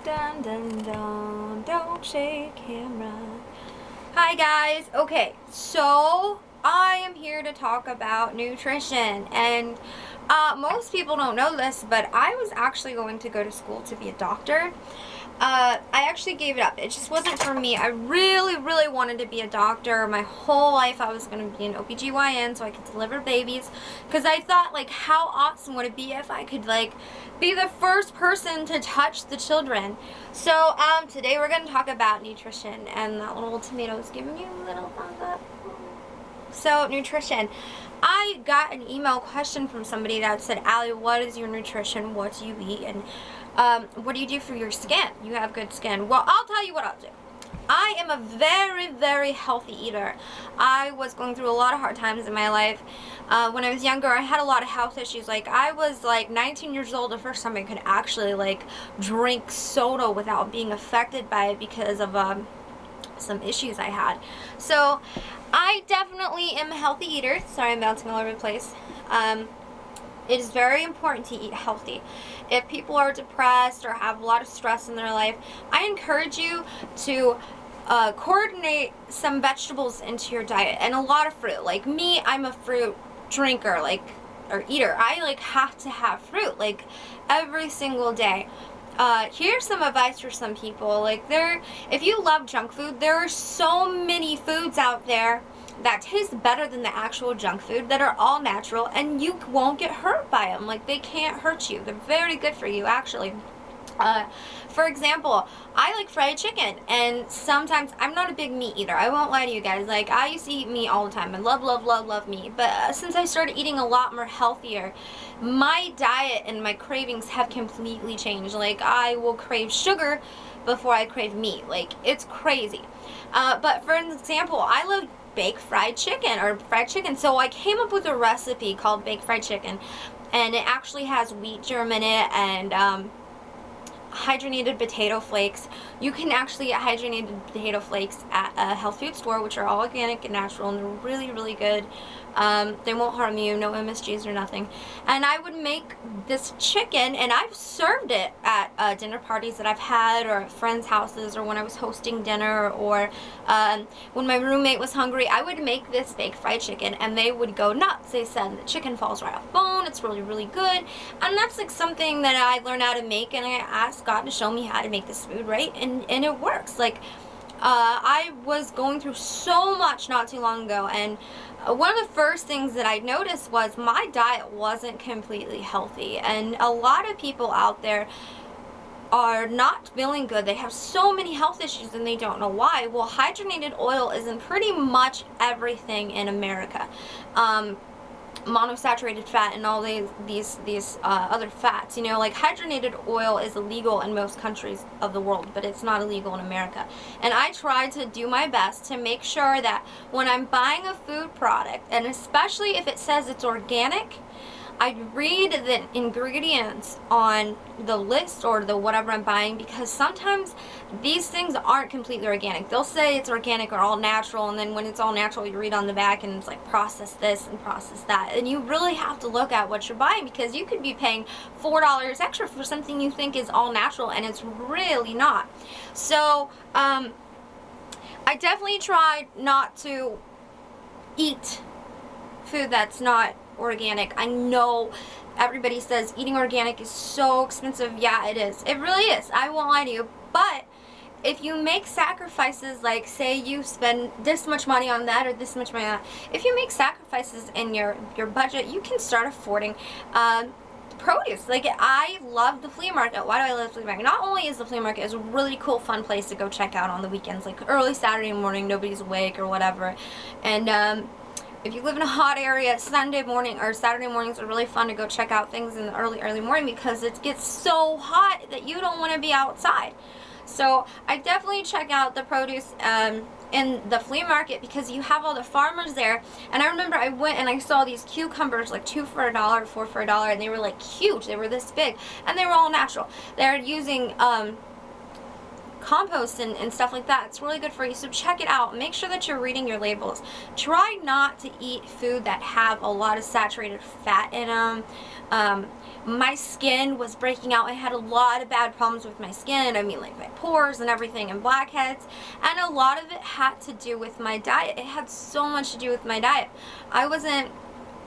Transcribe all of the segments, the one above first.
Dun dun dun, don't shake camera. Hi guys, okay, so I am here to talk about nutrition, and most people don't know this, but I was actually going to go to school to be a doctor. I actually gave it up. It just wasn't for me. I really wanted to be a doctor. My whole life I was going to be an OBGYN so I could deliver babies, because I thought, like, how awesome would it be if I could, like, be the first person to touch the children. So today we're going to talk about nutrition, and that little tomato is giving you a little thumbs up. So nutrition. I got an email question from somebody that said, Allie, what is your nutrition? What do you eat? And what do you do for your skin? You have good skin. Well, I'll tell you what I'll do. I am a very healthy eater. I was going through a lot of hard times in my life. When I was younger, I had a lot of health issues. Like, I was like 19 years old the first time I could actually like drink soda without being affected by it because of some issues I had. So I definitely am a healthy eater. Sorry, I'm bouncing all over the place. It is very important to eat healthy. If people are depressed or have a lot of stress in their life, I encourage you to coordinate some vegetables into your diet and a lot of fruit. Like me, I'm a fruit drinker, or eater. I like have to have fruit like every single day. Here's some advice for some people. Like, if you love junk food, there are so many foods out there that taste better than the actual junk food, that are all natural, and you won't get hurt by them. Like, they can't hurt you. They're very good for you, actually. For example, I like fried chicken, and sometimes I'm not a big meat eater. I won't lie to you guys. Like, I used to eat meat all the time. I love meat. But since I started eating a lot more healthier, my diet and my cravings have completely changed. Like, I will crave sugar before I crave meat. Like, it's crazy. But for example, I love baked fried chicken or fried chicken. So I came up with a recipe called baked fried chicken, and it actually has wheat germ in it and hydrogenated potato flakes. You can actually get hydrogenated potato flakes at a health food store, which are all organic and natural, and they're really good. They won't harm you, no MSGs or nothing. And I would make this chicken, and I've served it at dinner parties that I've had, or at friends' houses, or when I was hosting dinner, or when my roommate was hungry. I would make this baked fried chicken, and they would go nuts. They said the chicken falls right off bone, it's really good. And that's like something that I learned how to make, and I asked God to show me how to make this food right, and it works. Like, I was going through so much not too long ago, and one of the first things that I noticed was my diet wasn't completely healthy, and a lot of people out there are not feeling good. They have so many health issues and they don't know why. Well, hydrogenated oil is in pretty much everything in America. Monosaturated fat and all these other fats, you know, like hydrogenated oil is illegal in most countries of the world, but it's not illegal in America. And I try to do my best to make sure that when I'm buying a food product, and especially if it says it's organic, I read the ingredients on the list or the whatever I'm buying, because sometimes these things aren't completely organic. They'll say it's organic or all natural, and then when it's all natural, you read on the back and it's like process this and process that. And you really have to look at what you're buying, because you could be paying $4 extra for something you think is all natural, and it's really not. So I definitely try not to eat food that's not organic. I know everybody says eating organic is so expensive. Yeah, it is. It really is. I won't lie to you. But if you make sacrifices, like say you spend this much money on that or this much money on that, if you make sacrifices in your budget, you can start affording produce. Like, I love the flea market. Why do I love the flea market? Not only is the flea market is a really cool, fun place to go check out on the weekends, like early Saturday morning, nobody's awake or whatever, and if you live in a hot area, Sunday morning or Saturday mornings are really fun to go check out things in the early morning, because it gets so hot that you don't want to be outside. So I definitely check out the produce in the flea market, because you have all the farmers there. And I remember I went and I saw these cucumbers, like 2 for $1, 4 for $1, and they were like huge. They were this big, and they were all natural. They're using compost and stuff like that. It's really good for you. So check it out. Make sure that you're reading your labels. Try not to eat food that have a lot of saturated fat in them. My skin was breaking out. I had a lot of bad problems with my skin. I mean, like my pores and everything and blackheads. And a lot of it had to do with my diet. It had so much to do with my diet. I wasn't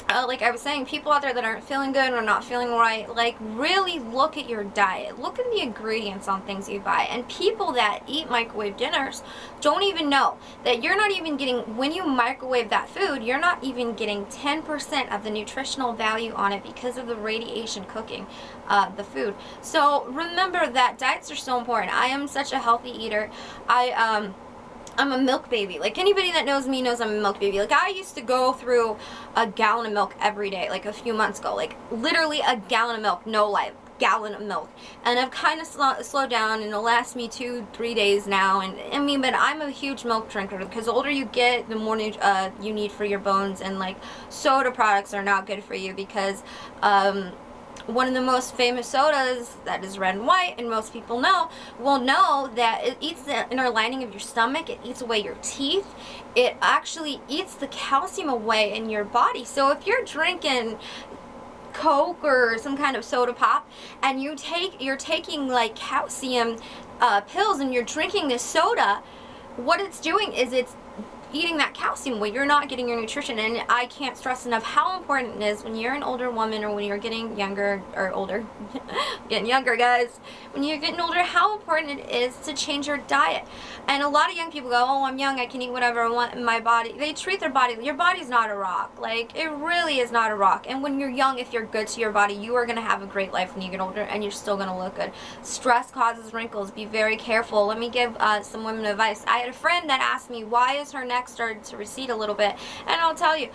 like I was saying, people out there that aren't feeling good or not feeling right, like really look at your diet. Look at the ingredients on things you buy. And people that eat microwave dinners don't even know that you're not even getting, when you microwave that food, you're not even getting 10% of the nutritional value on it because of the radiation cooking the food. So remember that diets are so important. I am such a healthy eater. I'm a milk baby. Like, anybody that knows me knows I'm a milk baby. Like, I used to go through a gallon of milk every day, like a few months ago. Like, literally a gallon of milk, no lie, gallon of milk. And I've kind of slowed down, and it'll last me 2-3 days now. And I mean, but I'm a huge milk drinker, because the older you get, the more you need for your bones. And like, soda products are not good for you, because one of the most famous sodas that is red and white, and most people will know that it eats the inner lining of your stomach, it eats away your teeth, it actually eats the calcium away in your body. So if you're drinking Coke or some kind of soda pop, and you're taking like calcium pills, and you're drinking this soda, what it's doing is it's eating that calcium away. You're not getting your nutrition. And I can't stress enough how important it is when you're an older woman, or when you're getting younger or older getting younger, guys, when you're getting older, how important it is to change your diet. And a lot of young people go, oh, I'm young, I can eat whatever I want in my body. They treat their body, your body's not a rock. Like, it really is not a rock. And when you're young, if you're good to your body, you are going to have a great life when you get older, and you're still going to look good. Stress causes wrinkles. Be very careful. Let me give some women advice. I had a friend that asked me, why is her neck started to recede a little bit? And I'll tell you,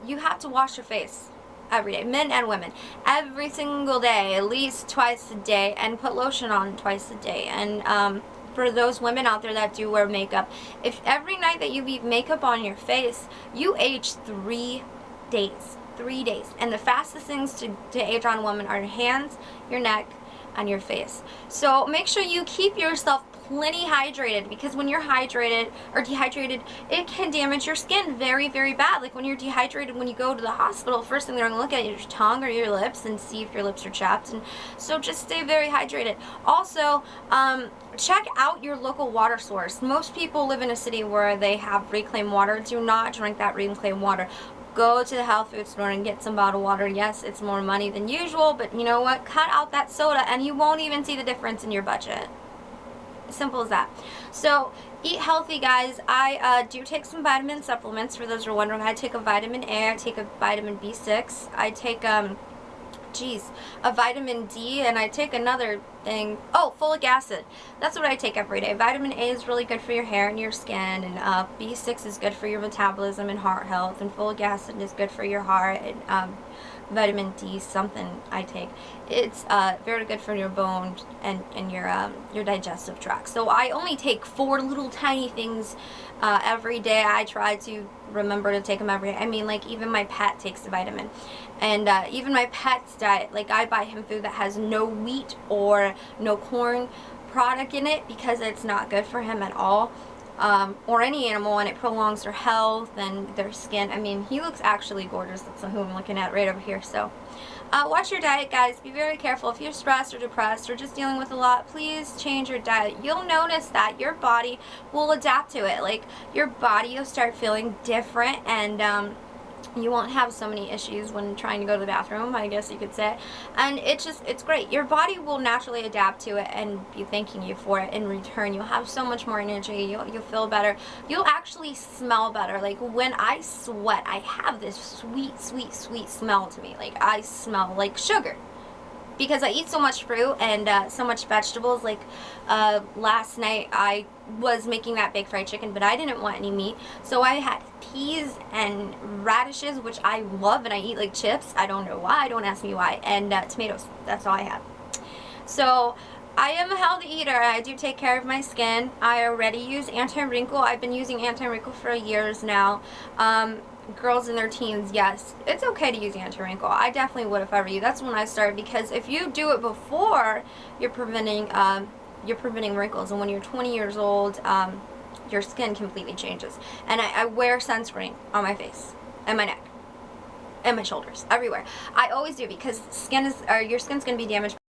you have to wash your face every day, men and women, every single day, at least twice a day, and put lotion on twice a day. And for those women out there that do wear makeup, if every night that you leave makeup on your face, you age 3 days. 3 days. And the fastest things to age on a woman are your hands, your neck, and your face. So make sure you keep yourself plenty hydrated, because when you're hydrated or dehydrated, it can damage your skin very, very bad. Like, when you're dehydrated, when you go to the hospital, first thing they're going to look at is your tongue or your lips and see if your lips are chapped. And so just stay very hydrated. Also, check out your local water source. Most people live in a city where they have reclaimed water. Do not drink that reclaimed water. Go to the health food store and get some bottled water. Yes, it's more money than usual, but you know what? Cut out that soda and you won't even see the difference in your budget. Simple as that. So eat healthy, guys. I do take some vitamin supplements, for those who are wondering. I take a vitamin A, I take a vitamin B6, I take a vitamin D, and I take another thing, folic acid. That's what I take every day. Vitamin A is really good for your hair and your skin, and B6 is good for your metabolism and heart health, and folic acid is good for your heart, and vitamin D is something I take. It's very good for your bones and your digestive tract. So I only take 4 little tiny things every day. I try to remember to take them every day. I mean, like, even my pet takes a vitamin. And even my pet's diet, like, I buy him food that has no wheat or no corn product in it, because it's not good for him at all. Or any animal, and it prolongs their health and their skin. I mean, he looks actually gorgeous. That's who I'm looking at right over here. So watch your diet, guys. Be very careful. If you're stressed or depressed or just dealing with a lot, please change your diet. You'll notice that your body will adapt to it. Like, your body will start feeling different, and you won't have so many issues when trying to go to the bathroom, I guess you could say. And it's great. Your body will naturally adapt to it and be thanking you for it in return. You'll have so much more energy. You'll feel better. You'll actually smell better. Like, when I sweat, I have this sweet, sweet, sweet smell to me. Like, I smell like sugar, because I eat so much fruit and so much vegetables. Like, last night I was making that big fried chicken, but I didn't want any meat, so I had peas and radishes, which I love, and I eat like chips. I don't know why, don't ask me why. And tomatoes. That's all I had. So I am a healthy eater. I do take care of my skin. I already use anti-wrinkle. I've been using anti-wrinkle for years now. Girls in their teens, yes, it's okay to use anti-wrinkle. I definitely would if I were you. That's when I started, because if you do it before, you're preventing you're preventing wrinkles. And when you're 20 years old, your skin completely changes. And I wear sunscreen on my face and my neck and my shoulders, everywhere. I always do, because your skin's going to be damaged